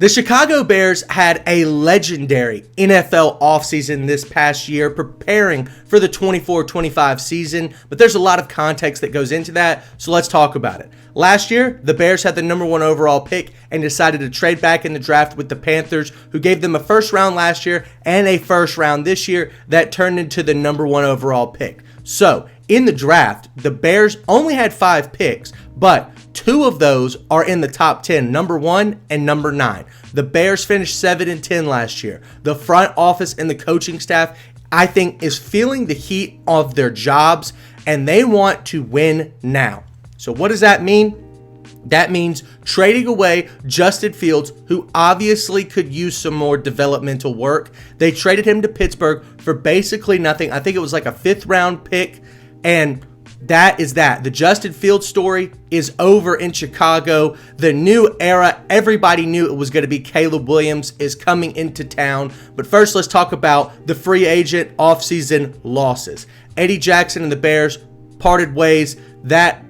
The Chicago Bears had a legendary NFL offseason this past year preparing for the 24-25 season, but there's a lot of context that goes into that, so let's talk about it. Last year, the Bears had the number 1 overall pick and decided to trade back in the draft with the Panthers, who gave them a first round last year and a first round this year that turned into the number 1 overall pick. So, in the draft, the Bears only had 5 picks, but 2 of those are in the top 10, number 1 and number 9. The Bears finished 7-10 last year. The front office and the coaching staff, I think, is feeling the heat of their jobs, and they want to win now. So what does that mean? That means trading away Justin Fields, who obviously could use some more developmental work. They traded him to Pittsburgh for basically nothing. I think it was like a 5th round pick, and that is that. The Justin Fields story is over in Chicago. The new era, everybody knew it was going to be Caleb Williams, is coming into town. But first, let's talk about the free agent offseason losses. Eddie Jackson and the Bears parted ways. That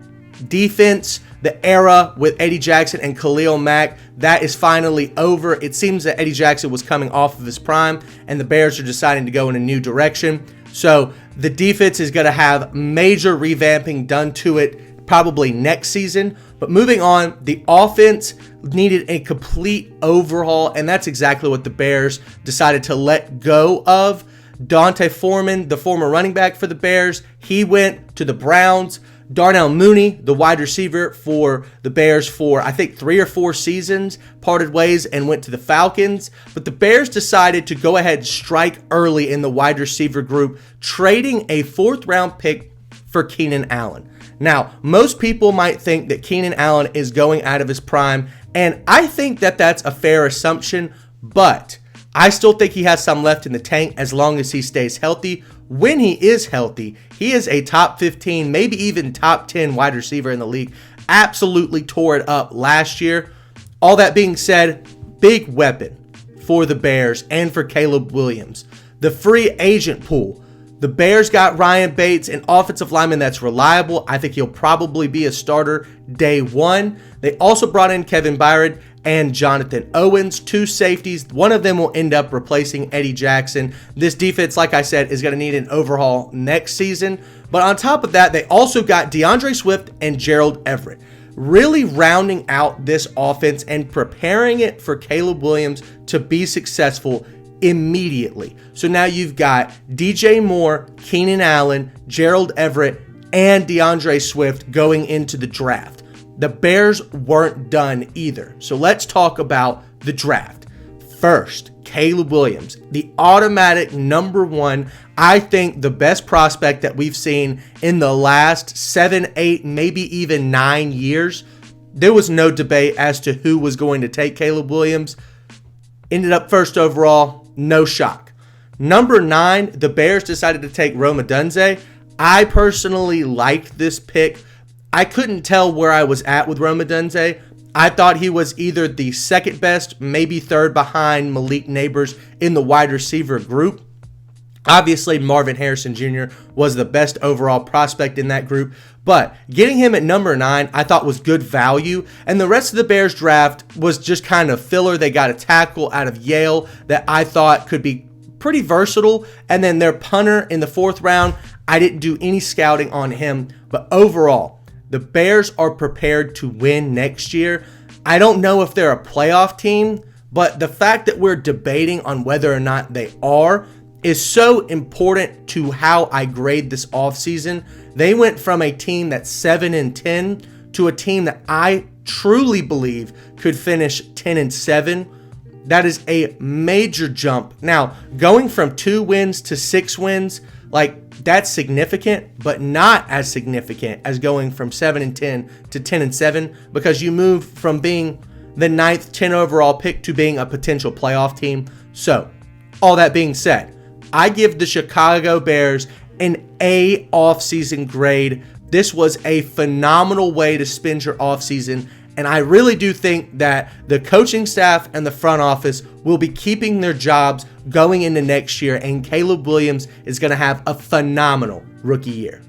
defense, the era with Eddie Jackson and Khalil Mack, that is finally over. It seems that Eddie Jackson was coming off of his prime, and the Bears are deciding to go in a new direction. So the defense is going to have major revamping done to it probably next season. But moving on, the offense needed a complete overhaul, and that's exactly what the Bears decided to let go of. Dante Foreman, the former running back for the Bears, he went to the Browns. Darnell Mooney, the wide receiver for the Bears for, I think, 3 or 4 seasons, parted ways and went to the Falcons. But the Bears decided to go ahead and strike early in the wide receiver group, trading a 4th round pick for Keenan Allen. Now, most people might think that Keenan Allen is going out of his prime, and I think that that's a fair assumption, but I still think he has some left in the tank as long as he stays healthy. When he is healthy, he is a top 15, maybe even top 10 wide receiver in the league. Absolutely tore it up last year. All that being said, big weapon for the Bears and for Caleb Williams. The free agent pool. The Bears got Ryan Bates, an offensive lineman that's reliable. I think he'll probably be a starter day 1. They also brought in Kevin Byard and Jonathan Owens, 2 safeties. One of them will end up replacing Eddie Jackson. This defense, like I said, is going to need an overhaul next season. But on top of that, they also got DeAndre Swift and Gerald Everett, really rounding out this offense and preparing it for Caleb Williams to be successful immediately. So now you've got DJ Moore, Keenan Allen, Gerald Everett, and DeAndre Swift going into the draft. The Bears weren't done either. So let's talk about the draft. First, Caleb Williams, the automatic number 1, I think the best prospect that we've seen in the last 7, 8, maybe even 9 years. There was no debate as to who was going to take Caleb Williams. Ended up first overall, no shock. Number 9, the Bears decided to take Rome Odunze. I personally liked this pick. I couldn't tell where I was at with Rome Odunze. I thought he was either the second best, maybe third behind Malik Neighbors in the wide receiver group. Obviously, Marvin Harrison Jr. was the best overall prospect in that group, but getting him at number 9 I thought was good value, and the rest of the Bears draft was just kind of filler. They got a tackle out of Yale that I thought could be pretty versatile, and then their punter in the 4th round, I didn't do any scouting on him, but overall, the Bears are prepared to win next year. I don't know if they're a playoff team, but the fact that we're debating on whether or not they are is so important to how I grade this offseason. They went from a team that's 7-10 to a team that I truly believe could finish 10-7. That is a major jump. Now, going from 2 wins to 6 wins, that's significant, but not as significant as going from 7-10 to 10-7, because you move from being the 9th 10 overall pick to being a potential playoff team. So, all that being said, I give the Chicago Bears an A offseason grade. This was a phenomenal way to spend your offseason, and I really do think that the coaching staff and the front office will be keeping their jobs going into next year, and Caleb Williams is going to have a phenomenal rookie year.